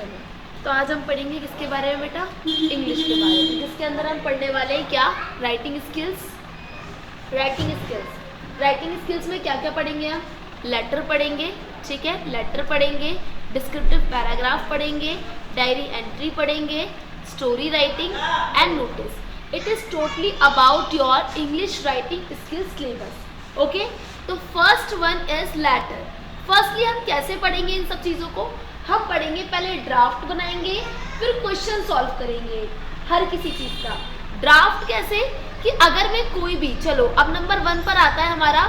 चलो तो आज हम पढ़ेंगे किसके बारे में बेटा? इंग्लिश के बारे में, जिसके अंदर हम पढ़ने वाले हैं क्या? Writing skills. राइटिंग स्किल्स में क्या क्या पढ़ेंगे हम? लेटर पढ़ेंगे, ठीक है, लेटर पढ़ेंगे, डिस्क्रिप्टिव पैराग्राफ पढ़ेंगे, डायरी एंट्री पढ़ेंगे, story writing and notice. It is totally about your English writing skills syllabus. Okay, तो first one is letter. Firstly हम कैसे पढ़ेंगे इन सब चीज़ों को? हम पढ़ेंगे, पहले ड्राफ्ट बनाएंगे, फिर क्वेश्चन सॉल्व करेंगे हर किसी चीज़ का। ड्राफ्ट कैसे कि अगर मैं कोई भी, चलो अब नंबर 1 पर आता है हमारा,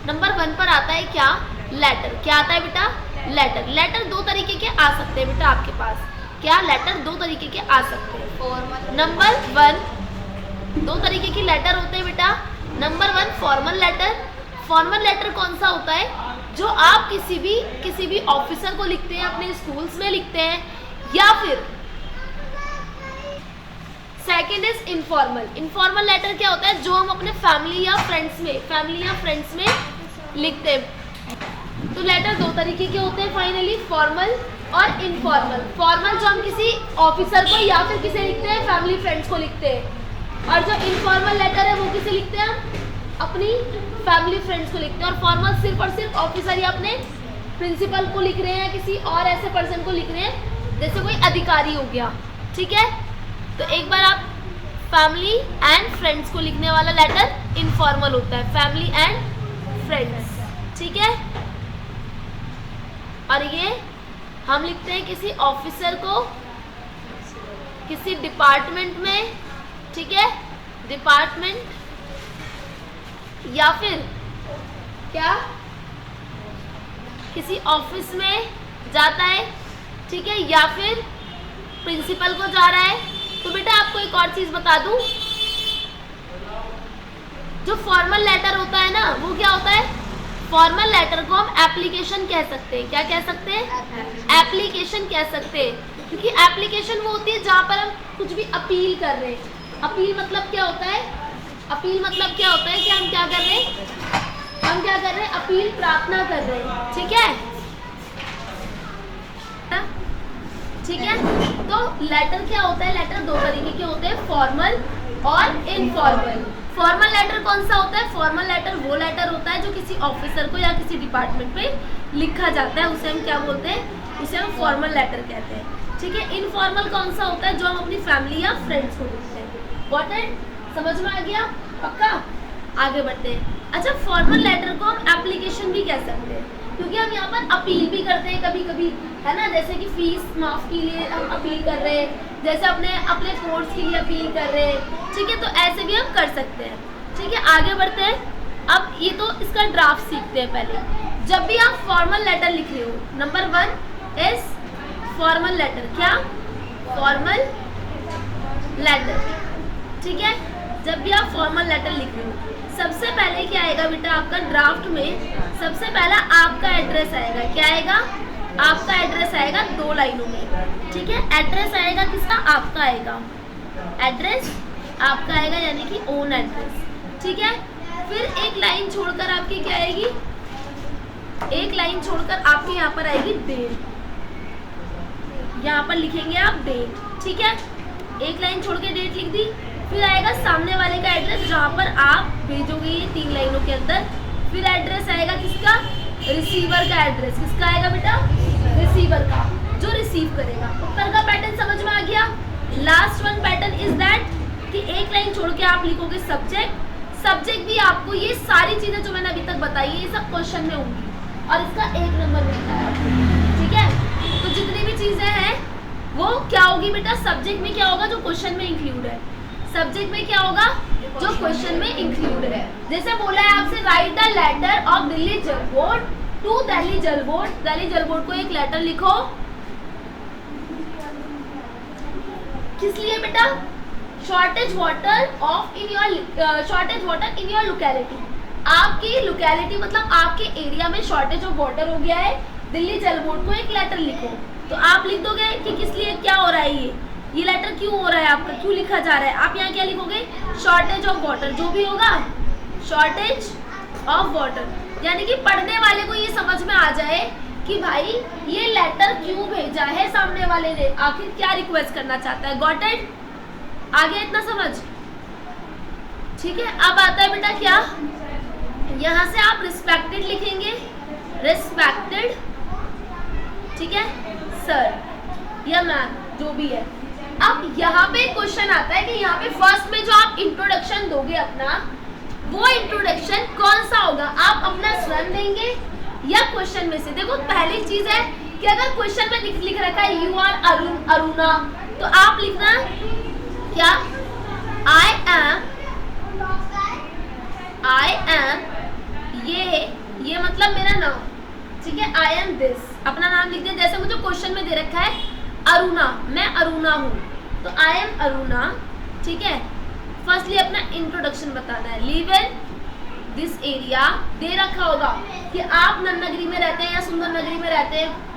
नंबर 1 पर आता है क्या? लेटर। क्या आता है बेटा? लेटर। लेटर दो तरीके के आ सकते हैं बेटा आपके पास। क्या? लेटर दो तरीके के आ सकते हैं। नंबर 1 दो तरीके के लेटर होते हैं बेटा। Number 1 formal letter. Formal letter कौन सा होता है? जो आप किसी भी ऑफिसर को लिखते हैं, अपने स्कूल्स में लिखते हैं, या फिर second is informal. Informal letter क्या होता है? जो हम अपने फैमिली या फ्रेंड्स में लिखते हैं। तो लेटर दो तरीके के होते हैं फाइनली, फॉर्मल और इनफॉर्मल। फॉर्मल जो हम किसी ऑफिसर को या फिर किसे लिखते हैं? फैमिली फ्रेंड्स को लिखते हैं। और जो इनफॉर्मल लेटर है वो किसे लिखते हैं? हम अपनी फैमिली फ्रेंड्स को लिखते हैं। और फॉर्मल सिर्फ और सिर्फ ऑफिसर या अपने प्रिंसिपल को लिख रहे हैं, या किसी और ऐसे पर्सन को लिख रहे हैं, जैसे कोई अधिकारी हो गया, ठीक है। तो एक बार आप फैमिली एंड फ्रेंड्स को लिखने वाला लेटर इनफॉर्मल होता है, फैमिली एंड फ्रेंड्स, ठीक है। और ये हम लिखते हैं किसी ऑफिसर को, किसी डिपार्टमेंट में, ठीक है, डिपार्टमेंट, या फिर क्या किसी ऑफिस में जाता है, ठीक है, या फिर प्रिंसिपल को जा रहा है। तो बेटा आपको एक और चीज बता दूं, जो फॉर्मल लेटर होता है ना, वो क्या होता है? फॉर्मल लेटर को हम एप्लीकेशन कह सकते हैं। क्या कह सकते हैं? एप्लीकेशन कह सकते हैं, क्योंकि एप्लीकेशन वो होती है जहां पर हम कुछ भी अपील कर रहे हैं। अपील मतलब क्या होता है? अपील मतलब क्या होता है कि हम क्या कर रहे हैं? हम क्या कर रहे हैं? अपील, प्रार्थना कर रहे हैं, ठीक है, ठीक है। तो लेटर क्या होता है? लेटर दो तरीके के होते हैं, फॉर्मल और इनफॉर्मल। फॉर्मल लेटर कौन सा होता है? फॉर्मल लेटर वो लेटर होता है जो किसी ऑफिसर को या किसी डिपार्टमेंट पे लिखा जाता है, उसे हम क्या बोलते हैं? उसे हम फॉर्मल लेटर कहते हैं, ठीक है। इनफॉर्मल कौन सा होता है? जो हम अपनी फैमिली या फ्रेंड्स को लिखते हैं। Got it? समझ में आ गया? पक्का? आगे बढ़ते हैं। अच्छा, फॉर्मल लेटर को हम एप्लीकेशन भी कह सकते हैं, क्योंकि हम यहाँ पर अपील भी करते हैं कभी कभी, है ना, जैसे कि फीस माफ के लिए हम अपील कर रहे हैं, जैसे अपने कोर्स के लिए अपील कर रहे हैं, ठीक है। तो ऐसे भी हम कर सकते हैं, ठीक है। आगे बढ़ते हैं। अब ये तो इसका ड्राफ्ट सीखते हैं पहले। जब भी आप फॉर्मल लेटर लिख रहे हो, नंबर 1 इज फॉर्मल लेटर। क्या? फॉर्मल लेटर, ठीक है। जब भी आप फॉर्मल लेटर लिख रहे हो, सबसे पहले क्या आएगा बेटा आपका ड्राफ्ट में? सबसे पहला आपका एड्रेस आएगा। क्या आएगा? आपका एड्रेस आएगा 2 लाइनों में, ठीक है। एड्रेस आएगा किसका? आपका आएगा, एड्रेस आपका आएगा, यानी कि ओन एड्रेस, ठीक है। फिर एक लाइन छोड़कर आपकी क्या आएगी? एक लाइन छोड़कर आपके यहाँ पर आएगी डेट। यहाँ पर लिखेंगे आप डेट, ठीक है। एक लाइन छोड़ के डेट लिख दी। फिर आएगा सामने वाले का एड्रेस, जहाँ पर आप भेजोगे ये 3 लाइनों के अंदर। फिर एड्रेस आएगा किसका? रिसीवर का एड्रेस। किसका आएगा बेटा? रिसीवर का, जो रिसीव करेगा। ऊपर का पैटर्न समझ में आ गया? Last one pattern is that कि एक लाइन छोड़ के आप लिखोगे सब्जेक्ट। सब्जेक्ट भी आपको, ये सारी चीजें जो मैंने अभी तक बताई है, ये सब क्वेश्चन में होंगी और इसका 1 नंबर मिलता है, ठीक है। तो जितनी भी चीजें हैं वो क्या होगी बेटा? सब्जेक्ट में क्या होगा? जो क्वेश्चन में इंक्लूड है। सब्जेक्ट में क्या होगा? जो क्वेश्चन में इंक्लूड है। जैसे बोला है आपसे, write a letter of Delhi Jal board to Delhi Jal board. Delhi Jal board को एक लेटर लिखो। किस लिए बेटा? Shortage water in your locality. आपकी लोकेलिटी मतलब आपके एरिया में शॉर्टेज ऑफ वाटर हो गया है, दिल्ली जल बोर्ड को एक लेटर लिखो। तो आप लिख दोगे कि किस लिए, क्या हो रहा है, ये लेटर क्यों हो रहा है आपका, क्यों लिखा जा रहा है। आप यहाँ क्या लिखोगे? शॉर्टेज ऑफ वाटर, जो भी होगा शॉर्टेज ऑफ वाटर, यानी कि पढ़ने वाले को ये समझ में आ जाए कि भाई ये लेटर क्यों भेजा पूछा है सामने वाले ने, आखिर क्या रिक्वेस्ट करना चाहता है। Got it? आ गया इतना समझ? ठीक है, अब आता है बेटा क्या, यहाँ से आप रिस्पेक्टेड लिखेंगे, रिस्पेक्टेड, ठीक है सर या मैम जो भी है। अब यहाँ पे क्वेश्चन आता है कि यहाँ पे फर्स्ट में जो आप इंट्रोडक्शन दोगे अपना, वो इंट्रोडक्शन कौन सा होगा, आप अपना स्वयं देंगे या क्वेश्चन में से। देखो पहली चीज है कि अगर क्वेश्चन में लिख रखा है यू आर अरुण अरुणा, तो आप लिखना क्या, आई एम, ये मतलब मेरा नाम, ठीक है, आई एम दिस, अपना नाम लिख दिया। जैसे मुझे क्वेश्चन में दे रखा है अरुणा, मैं अरुणा हूँ, तो आई एम अरुणा, ठीक है। फर्स्टली अपना इंट्रोडक्शन बताना है। लिव इन दिस एरिया, दे रखा होगा कि आप नन्नगरी में रहते हैं या सुंदर नगरी में रहते हैं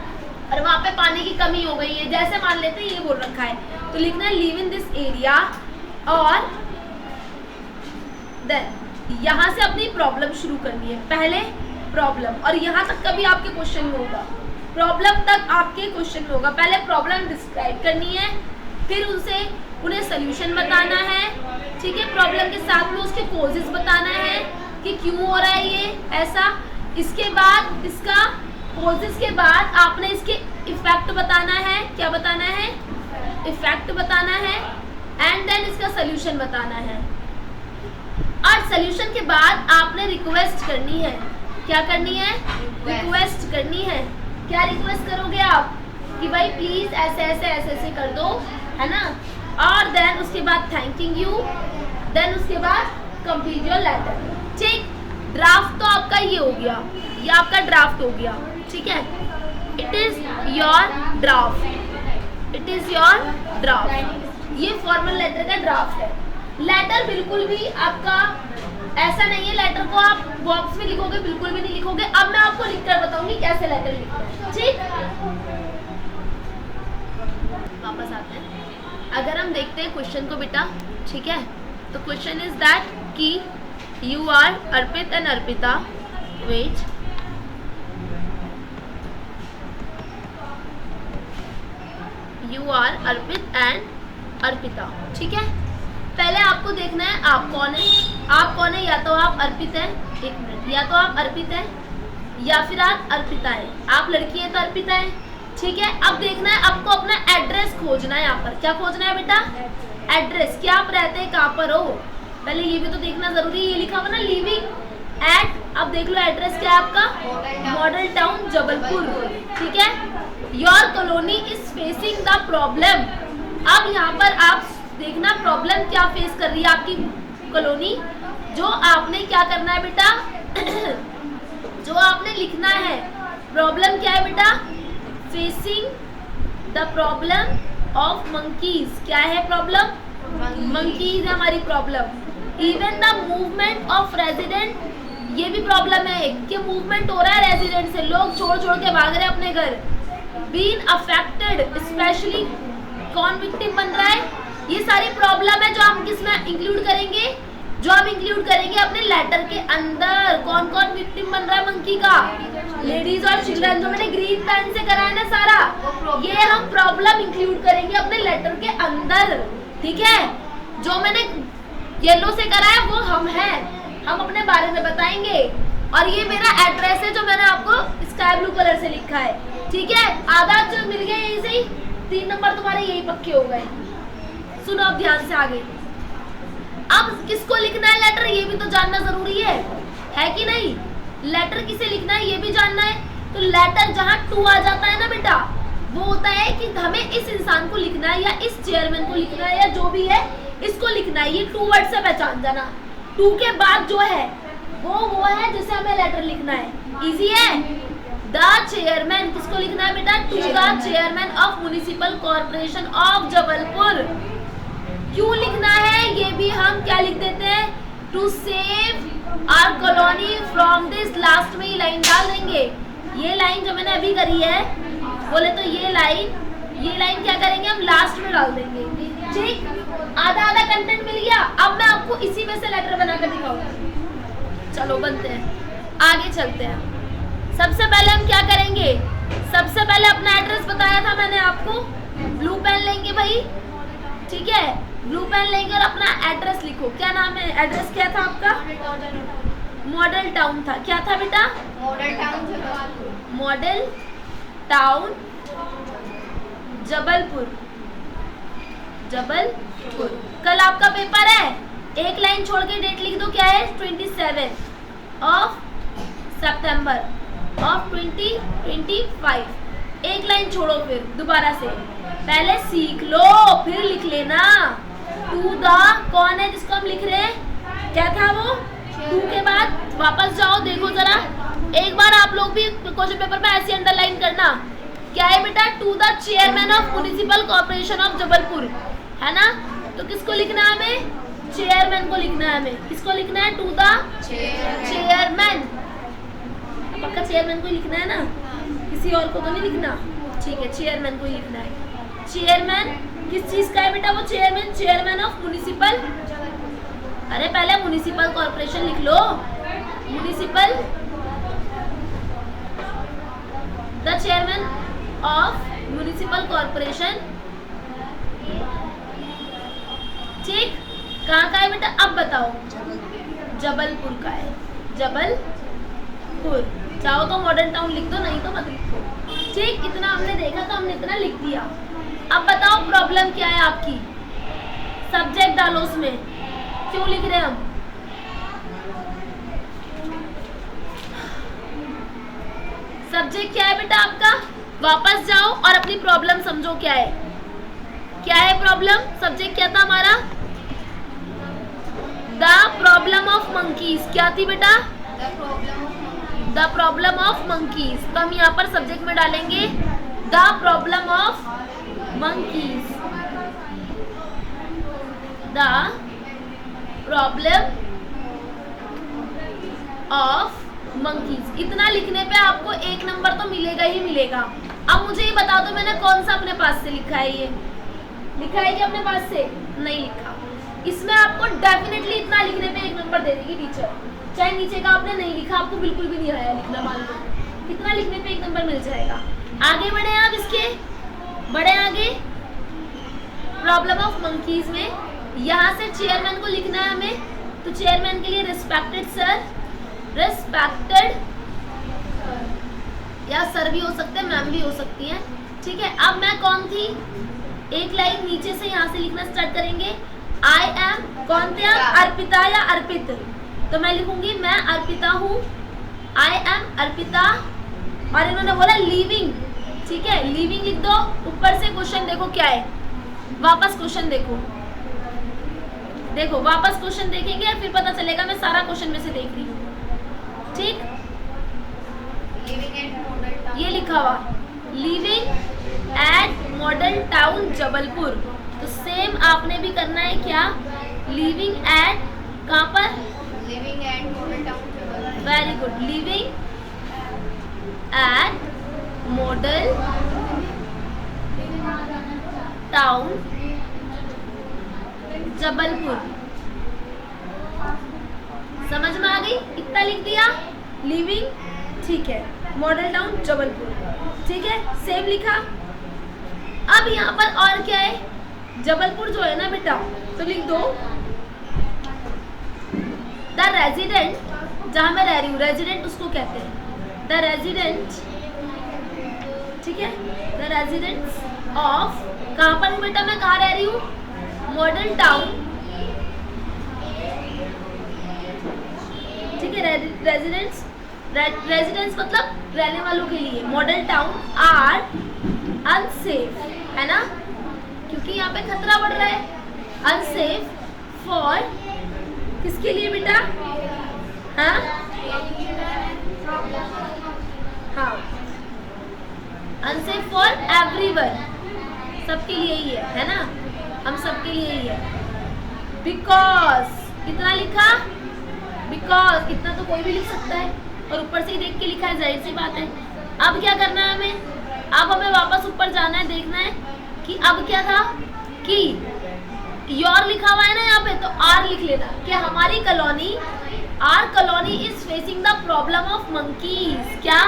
और वहाँ पे पानी की कमी हो गई है, जैसे मान लेते हैं ये बोल रखा है, तो लिखना है लिव इन दिस एरिया, और देन यहाँ से अपनी प्रॉब्लम शुरू करनी है। पहले प्रॉब्लम, और यहाँ तक कभी आपके क्वेश्चन में होगा, प्रॉब्लम तक आपके क्वेश्चन में होगा। पहले प्रॉब्लम डिस्क्राइब करनी है, फिर उन्हें सोल्यूशन बताना है, ठीक है। प्रॉब्लम के साथ में उसके कॉजेस बताना है कि क्यों हो रहा है ये ऐसा। इसके बाद इसका कॉजेस के बाद आपने इसके इफेक्ट बताना है। क्या बताना है? इफेक्ट बताना है, एंड देन इसका सोल्यूशन बताना है। और सोल्यूशन के बाद आपने रिक्वेस्ट करनी है। क्या करनी है? रिक्वेस्ट करनी है। क्या रिक्वेस्ट करोगे आप कि भाई प्लीज ऐसे ऐसे ऐसे ऐसे कर दो, है ना। और देन उसके बाद थैंकिंग यू, देन उसके बाद कंप्लीट योर लेटर। ठीक, ड्राफ्ट तो आपका ये हो गया, ये आपका ड्राफ्ट हो गया, ठीक है। It is your draft, it is your draft. ये फॉर्मल लेटर का ड्राफ्ट है। लेटर बिल्कुल भी आपका ऐसा नहीं है, लेटर को आप बॉक्स में लिखोगे, बिल्कुल भी नहीं लिखोगे। अब मैं आपको लिखकर बताऊंगी कैसे लेटर लिखना है, ठीक। वापस आते हैं, अगर हम देखते हैं क्वेश्चन को बेटा, ठीक है। तो क्वेश्चन इज दैट कि you are Arpit and Arpita, wait, you are Arpit and Arpita, ठीक है। पहले आपको देखना है आप कौन है। आप कौन है? या तो आप अर्पित हैं, एक मिनट, या तो आप अर्पित हैं या फिर आप अर्पिता है। आप लड़की है तो अर्पिता है, ठीक है। अब देखना है आपको अपना एड्रेस खोजना है। यहाँ पर क्या खोजना है बेटा? एड्रेस। क्या आप रहते हैं, कहाँ पर हो, पहले ये भी तो देखना जरूरी है। ये लिखा हुआ ना लिविंग एट, अब देख लो एड्रेस क्या है आपका, मॉडल टाउन जबलपुर, ठीक है। Your colony is facing the problem. अब यहाँ पर आप देखना प्रॉब्लम क्या फेस कर रही है आपकी कॉलोनी। जो आपने क्या करना है बेटा जो आपने लिखना है, प्रॉब्लम क्या है बेटा? Facing the problem of monkeys. क्या है प्रॉब्लम? मंकीज है हमारी problem. Even the movement of resident, ये भी प्रॉब्लम है कि मूवमेंट हो रहा है रेजिडेंट से, लोग छोड़ छोड़ के भाग रहे हैं अपने घर। बीन अफेक्टेड स्पेशली, कौन विक्टिम बन रहा है? ये सारी प्रॉब्लम है जो हम किसमें इंक्लूड करेंगे, जो हम इंक्लूड करेंगे अपने लेटर के अंदर। कौन कौन विक्टिम बन रहा है मंकी का? लेडीज और चिल्ड्रन, जो मैंने ग्रीन पेन से करा है ना सारा, ये हम प्रॉब्लम इंक्लूड करेंगे अपने लेटर के अंदर, ठीक है। जो मैंने येलो से करा है वो हम हैं, हम अपने बारे में बताएंगे। और ये मेरा एड्रेस है जो मैंने आपको स्काई ब्लू कलर से लिखा है, ठीक है। आधा जो मिल गया यही से ही, 3 नंबर तुम्हारे यही पक्के हो गए। सुनो अब ध्यान से आगे। अब किसको लिखना है लेटर, ये भी तो जानना जरूरी है कि नहीं? लेटर किसे लिखना है ये भी जानना है। तो लेटर जहाँ टू आ जाता है ना बेटा, वो होता है कि हमें इस इंसान को लिखना है या इस चेयरमैन को लिखना है या जो भी है इसको लिखना है। ये 2 वर्ड से पहचान जाना। 2 के बाद जो है वो है जिसे हमें लेटर लिखना है। इजी है। द चेयरमैन किसको लिखना है बेटा? To the chairman of municipal corporation of Jabalpur. क्यों लिखना है ये भी हम क्या लिख देते हैं? To save our colony from this, last में ये लाइन डाल देंगे। ये लाइन जो मैंने अभी करी है, बोले तो ये लाइन क्या करेंगे हम? लास्ट में डाल देंगे, ठीक। आधा कंटेंट मिल गया। अब मैं आपको इसी में से लेटर बनाकर दिखाऊंगा। चलो बनते हैं, आगे चलते हैं। सबसे पहले हम क्या करेंगे? सबसे पहले अपना एड्रेस बताया था मैंने भाई, ठीक है। ब्लू पेन लेंगे और अपना एड्रेस लिखो। क्या नाम है, एड्रेस क्या था आपका? मॉडल टाउन था। क्या था बेटा? Model town Jabalpur. जबलपुर। कल आपका पेपर है, एक लाइन छोड़ के डेट लिख दो। क्या है? 27 ऑफ सितंबर ऑफ 2025। एक लाइन छोड़ो, फिर दोबारा से पहले सीख लो फिर लिख लेना। टू द कौन है जिसको हम लिख रहे हैं? क्या था वो? टू के बाद वापस जाओ, देखो जरा एक बार आप लोग भी क्वेश्चन पेपर में ऐसे अंडरलाइन करना। क्या है बेटा? To the chairman of municipal corporation of Jabalpur, है ना। तो किसको लिखना है हमें? चेयरमैन को लिखना है हमें। किसको लिखना है? To the chairman. पक्का चेयरमैन को लिखना है ना, किसी और को तो नहीं लिखना। ठीक है, चेयरमैन को ही लिखना है। चेयरमैन किस चीज का है बेटा? वो चेयरमैन, चेयरमैन ऑफ म्युनिसिपल, अरे पहले म्युनिसिपल कॉर्पोरेशन लिख लो। Municipal, the chairman of municipal corporation. ठीक, कहाँ का है बेटा? अब बताओ। जबलपुर का है, जबलपुर। चाहो तो मॉडर्न टाउन लिख दो, नहीं तो मत लिखो। ठीक, इतना हमने देखा तो हमने इतना लिख दिया। अब बताओ प्रॉब्लम क्या है आपकी? सब्जेक्ट डालो उसमें, क्यों लिख रहे हैं हम? सब्जेक्ट क्या है बेटा आपका? वापस जाओ और अपनी प्रॉब्लम समझो। क्या है, क्या है प्रॉब्लम? सब्जेक्ट क्या था हमारा? The problem of monkeys. क्या थी बेटा? The problem of monkeys. तो हम यहाँ पर सब्जेक्ट में डालेंगे the problem of monkeys. The problem of monkeys. इतना लिखने पे आपको 1 नंबर तो मिलेगा ही मिलेगा। अब मुझे ये बता दो, मैंने कौन सा अपने पास से लिखा है? ये लिखा है कि अपने पास से नहीं लिखा। इसमें आपको डेफिनेटली इतना लिखने पे 1 नंबर दे देगी टीचर, चाहे नीचे का आपने नहीं लिखा, आपको बिल्कुल भी नहीं आया लिखना, मान लो इतना लिखने पे 1 नंबर मिल जाएगा। आगे बढ़े आप, इसके बढ़े आगे। प्रॉब्लम ऑफ मंकीज में यहाँ से चेयरमैन को लिखना है हमें, तो चेयरमैन के लिए रिस्पेक्टेड सर, रिस्पेक्टेड, या सर भी हो सकते हैं, मैम भी हो सकती हैं। ठीक है, अब मैं कौन थी? एक लाइन नीचे से यहाँ से लिखना स्टार्ट करेंगे। आई एम, कौन थे आप? अर्पिता या अर्पित। तो मैं लिखूंगी मैं अर्पिता हूँ, आई एम अर्पिता। और इन्होंने बोला लिविंग, ठीक है, लिविंग लिख दो। ऊपर से क्वेश्चन देखो क्या है, वापस क्वेश्चन देखो, देखो वापस क्वेश्चन देखेंगे फिर पता चलेगा मैं सारा क्वेश्चन में से देख रही हूँ। ठीक, ये लिखा हुआ living at model town Jabalpur. तो सेम आपने भी करना है। क्या? लिविंग एट, कहाँ पर? Living at model town Jabalpur. Very good, living at model town Jabalpur. समझ में आ गई? इतना लिख दिया, लिविंग, ठीक है, मॉडल टाउन जबलपुर। ठीक है, सेम लिखा। अब यहाँ पर और क्या है? जबलपुर जो है ना बेटा, तो लिख दो द रेजिडेंट, जहाँ मैं रह रही हूँ, रेजिडेंट उसको कहते हैं, द रेजिडेंट, ठीक है, द रेजिडेंट्स ऑफ, कहाँ पर हूँ बेटा मैं, कहाँ रह रही हूँ? मॉडल टाउन, ठीक है, रेजिडेंट्स, रेजिडेंस मतलब रहने वालों के लिए, मॉडल टाउन आर अनसेफ, है ना, क्योंकि यहाँ पे खतरा बढ़ रहा है। अनसेफ फॉर, किसके लिए बेटा? हाँ हाँ, अनसेफ फॉर एवरीवन, सबके लिए ही है ना, हम सबके लिए ही है। बिकॉज, कितना लिखा? बिकॉज, इतना तो कोई भी लिख सकता है और ऊपर से ही देख के लिखा है, जाहिर सी बात है। अब क्या करना है हमें? अब हमें वापस ऊपर जाना है, देखना है कि अब क्या था कि योर लिखा हुआ है ना यहाँ पे, तो आर लिख लेना कि हमारी colony, our colony is facing the problem of monkeys. क्या?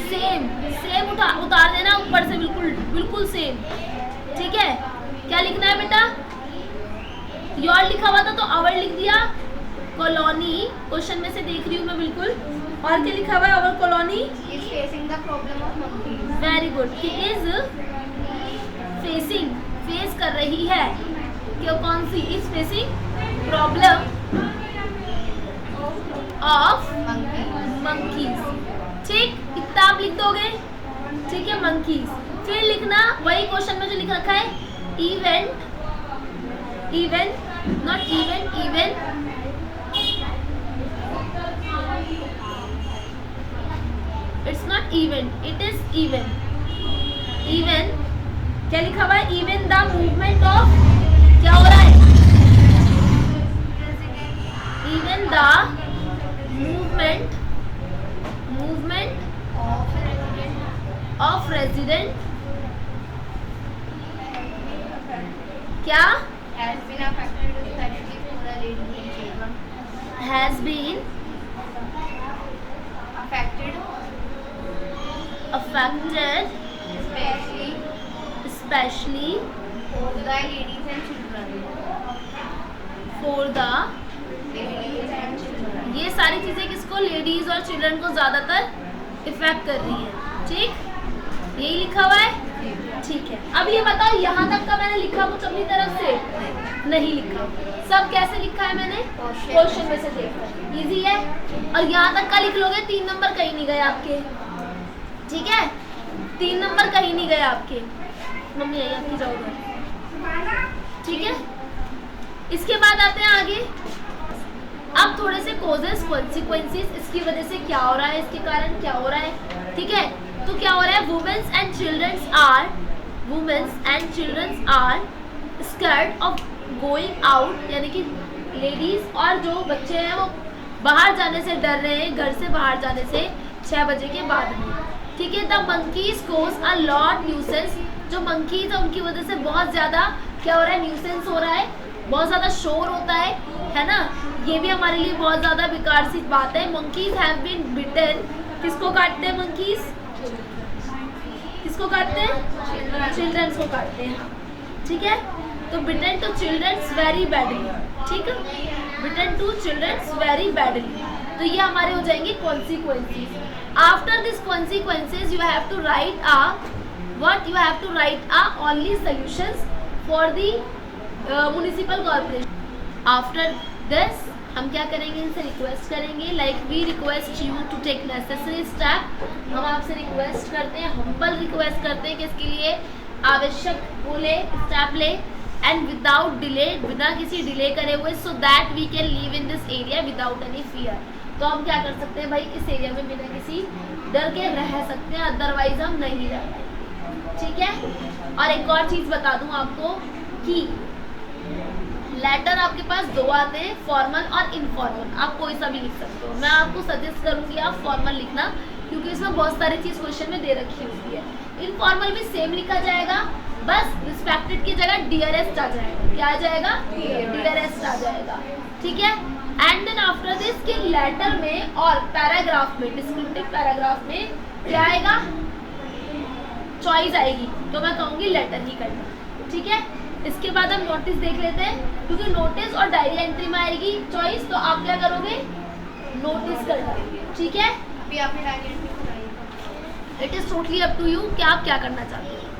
सेम, सेम उतार देना ऊपर से, बिल्कुल बिल्कुल सेम। ठीक है, कॉलोनी, क्वेश्चन में से देख रही हूँ मैं बिल्कुल, और क्या लिखा हुआ है? Our colony is facing the problem of monkeys. Very good, he is facing, face कर रही है, क्यों कौन सी? Is facing problem of monkeys. ठीक, इतना आप लिख दोगे, ठीक है, मंकीज। फिर लिखना वही क्वेश्चन में जो लिख रखा है, event, event not event, event it's not event, it is event, event क्या लिखा हुआ है? इवन द मूवमेंट ऑफ, क्या हो रहा है? Even the movement, movement of resident क्या Has been affected especially for the ladies and children. Has been Affected affected especially especially for the ladies and children. for the, Ladies and children. ये सारी चीजें किसको? Ladies और children को ज्यादातर effect कर रही है। ठीक, यही लिखा हुआ है, ठीक है। अब ये बताओ, यहाँ तक का मैंने लिखा कुछ अपनी तरफ से? नहीं लिखा। सब कैसे लिखा है मैंने? क्वेश्चन में से देखकर, इजी है। और यहाँ तक का लिख लोगे, 3 नंबर कहीं नहीं गए आपके, ठीक है, 3 नंबर कहीं नहीं गए आपके। मम्मी आई आपकी, जाओ घर, ठीक है। इसके बाद आते हैं आगे। अब थोड़े से कॉजेस, कॉन्सिक्वेंसेस, इसकी वजह से क्या हो रहा है, इसके कारण क्या हो रहा है, ठीक है। तो क्या हो रहा है? Womens and childrens are scared of going out, यानी कि लेडीज और जो बच्चे हैं वो बाहर जाने से डर रहे हैं, घर से बाहर जाने से 6 बजे के बाद में, ठीक है। The monkeys cause a lot nuisance, जो मंकीज है उनकी वजह से बहुत ज़्यादा क्या हो रहा है? न्यूसेंस हो रहा है, बहुत ज़्यादा शोर होता है ना। ये भी हमारे लिए बहुत ज़्यादा बेकार सी बात है। मंकीज हैव बीन बिटन, किसको काटते हैं मंकीज? किसको काटते हैं? चिल्ड्रंस को काटते हैं, ठीक है। तो beaten two childrens very badly, ठीक है, beaten two childrens very badly. तो ये हमारे हो जाएंगे consequences. After this consequences you have to write what, you have to write only solutions for the municipal corporation. After this हम क्या करेंगे? इनसे रिक्वेस्ट करेंगे, like we request you to take necessary step. हम आपसे रिक्वेस्ट करते हैं, humble request करते हैं कि इसके लिए आवश्यक बोले स्टेप ले, एंड विदाउट डिले, बिना किसी डिले करे हुए, so that we can live in this area without any fear. तो हम क्या कर सकते हैं भाई? इस एरिया में बिना किसी डर के रह सकते हैं, अदरवाइज हम नहीं रह पाएंगे, ठीक है। और एक और चीज़ बता दूं आपको कि लेटर आपके पास 2 आते हैं, फॉर्मल और इनफॉर्मल। आप कोई सा भी लिख सकते हो, मैं आपको सजेस्ट करूंगी आप फॉर्मल लिखना, क्योंकि इसमें बहुत सारी चीज़ क्वेश्चन में दे रखी होती है। इनफॉर्मल भी सेम लिखा जाएगा, बस रिस्पेक्टेड की जगह डियरेस्ट आ जाएगा। क्या आ जाएगा? डियरेस्ट आ जाएगा, ठीक है। एंड देन आफ्टर दिस के लेटर में और पैराग्राफ में, डिस्क्रिप्टिव पैराग्राफ में क्या आएगा? चॉइस आएगी, तो मैं कहूँगी लेटर ही करना, ठीक है। इसके बाद हम नोटिस देख लेते हैं, क्योंकि नोटिस और डायरी एंट्री में आएगी चॉइस, तो आप क्या करोगे? नोटिस करना, ठीक है। अभी आपने डायरी एंट्री कराई। It is totally up to you कि आप क्या करना चाहते हो।